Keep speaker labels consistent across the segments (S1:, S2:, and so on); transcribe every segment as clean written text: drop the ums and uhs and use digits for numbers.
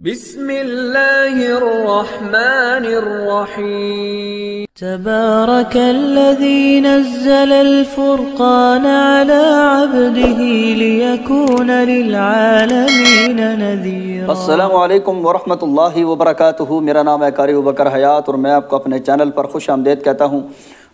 S1: بسم الله الرحمن الرحيم.
S2: تبارك الذي نزل الفرقان على عبده ليكون للعالمين نذيرا۔
S3: السلام علیکم ورحمۃ اللہ وبرکاتہ۔ میرا نام ہے قاری ابوبکر حیات اور میں آپ کو اپنے چینل پر خوش آمدید کہتا ہوں۔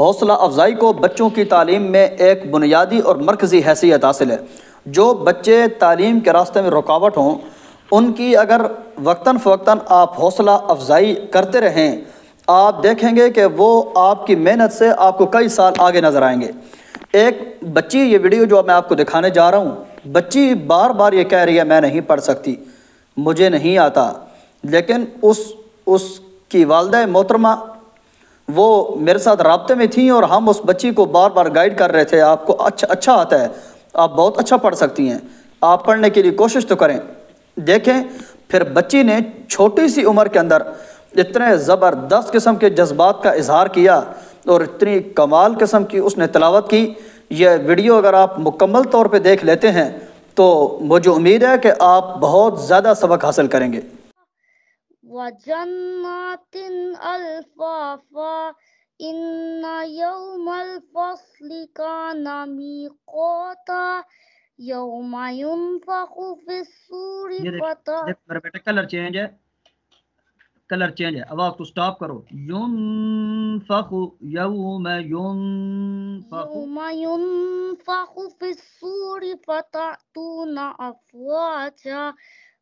S3: حوصلہ افزائی کو بچوں کی تعلیم میں ایک بنیادی اور مرکزی حیثیت حاصل ہے۔ جو بچے تعلیم کے راستے میں رکاوٹ ہوں ان کی اگر وقتاً فوقتاً آپ حوصلہ افزائی کرتے رہیں، آپ دیکھیں گے کہ وہ آپ کی محنت سے آپ کو کئی سال آگے نظر آئیں گے۔ ایک بچی، یہ ویڈیو جو میں آپ کو دکھانے جا رہا ہوں، بچی بار بار یہ کہہ رہی ہے میں نہیں پڑھ سکتی، مجھے نہیں آتا، لیکن اس کی والدہ محترمہ وہ میرے ساتھ رابطے میں تھیں اور ہم اس بچی کو بار بار گائیڈ کر رہے تھے، آپ کو اچھا آتا ہے، آپ بہت اچھا پڑھ سکتی ہیں، آپ پڑھنے کے لیے کوشش تو کریں۔ دیکھیں پھر بچی نے چھوٹی سی عمر کے اندر اتنے زبردست قسم کے جذبات کا اظہار کیا اور اتنی کمال قسم کی اس نے تلاوت کی۔ یہ ویڈیو اگر آپ مکمل طور پہ دیکھ لیتے ہیں تو مجھے امید ہے کہ آپ بہت زیادہ سبق حاصل کریں گے۔
S4: وَجَنَّاتٍ أَلْفَافًا إِنَّ يَوْمَ الْفَصْلِ كَانَ مِيقَاتًا يَوْمَ يُنفَخُ فِي الصُّورِ
S3: دیکھ میرے بیٹے، کلر چینج ہے، آواز کو سٹاپ کرو۔ ينفخ یوم ينفخ
S4: يَوْمَ يُنفَخُ فِي الصُّورِ فَتَأْتُونَ أَفْوَاجًا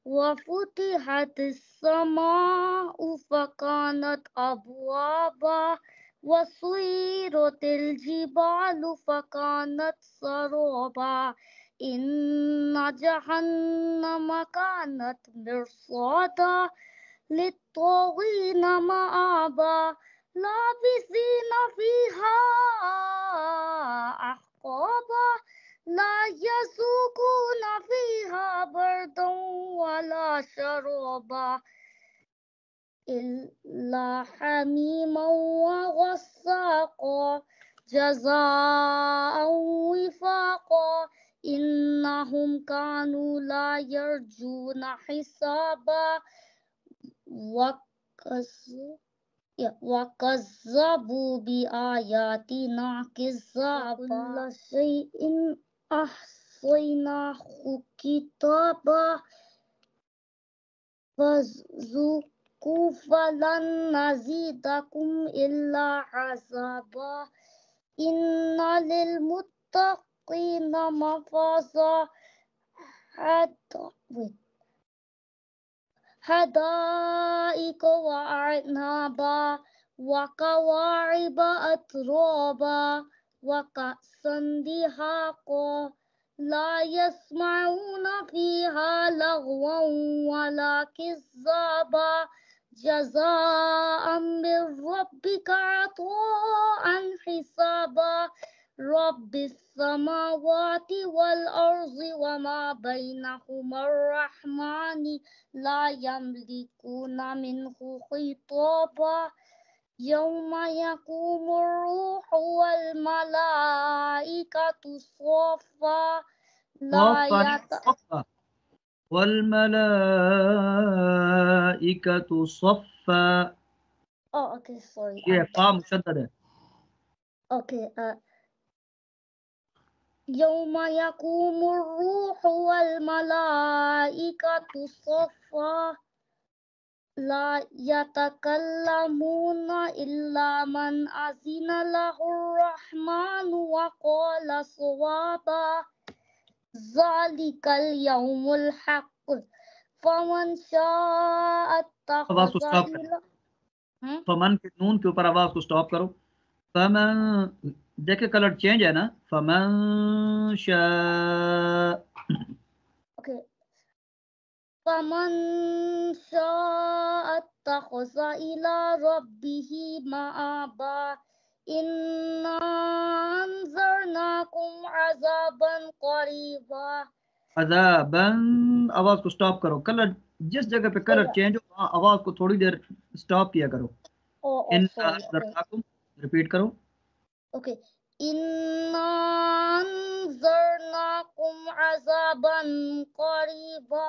S4: وَفُتِحَتِ السَّمَاءُ فَكَانَتْ أَبْوَابًا وَسُيِّرَتِ الْجِبَالُ فَكَانَتْ سَرَابًا إِنَّ جَهَنَّمَ كَانَتْ مِرْصَادًا لِلطَّاغِينَ مَآبًا لَابِثِينَ فِيهَا أَحْقَابًا لَا يَذُوقُونَ فِيهَا بَرْدًا وَلَا شَرَابًا إِلَّا حَمِيمًا وَغَسَّاقًا جَزَاءً وِفَاقًا إِنَّهُمْ كَانُوا لَا يَرْجُونَ حِسَابًا وَكَذَّبُوا بِآيَاتِنَا كِذَّابًا وَكُلَّ شَيْءٍ أَحْصَيْنَاهُ كِتَابًا فَذُوقُوا فَلَن نَّزِيدَكُمْ إِلَّا عَذَابًا إِنَّ لِلْمُتَّقِينَ مَفَازًا حدائق وأعنابا وكواعب أترابا وكأسا دهاقا لا يسمعون فيها لغوا ولا كذابا جزاء من ربك عطاء حسابا رب السماوات والأرض وما بينهما الرحمن لا يملكون منه خطابا يوم يقوم الروح والملائكة صفا
S3: والملائکۃ صفا۔
S4: okay, sorry.
S3: یہ فا مشدد ہے۔
S4: Okay, يوم يقوم الروح والملائكة صفا لا يتكلمون إلا من أذن له الرحمن وقال صوابا ذلك اليوم الحق فمن شاء
S3: آواز کو
S4: اتخذ
S3: سٹاپ کرو،
S4: إلى
S3: فمن کے نون کے اوپر آواز کو سٹاپ کرو۔ فمن، دیکھیں کلر چینج ہے نا، فمن شاء۔
S4: okay. فمن شاء اتخذ إلى ربه مآبا إنا أنذرناكم عذابا قريبا
S3: عذاباً، آواز کو سٹاپ کرو، کلر جس جگہ پہ کلر چینج ہو وہاں آواز کو تھوڑی دیر سٹاپ کیا کرو۔ انذرناکم، ریپیٹ کرو۔
S4: اوکے، انا انذرناکم عذابا قریبا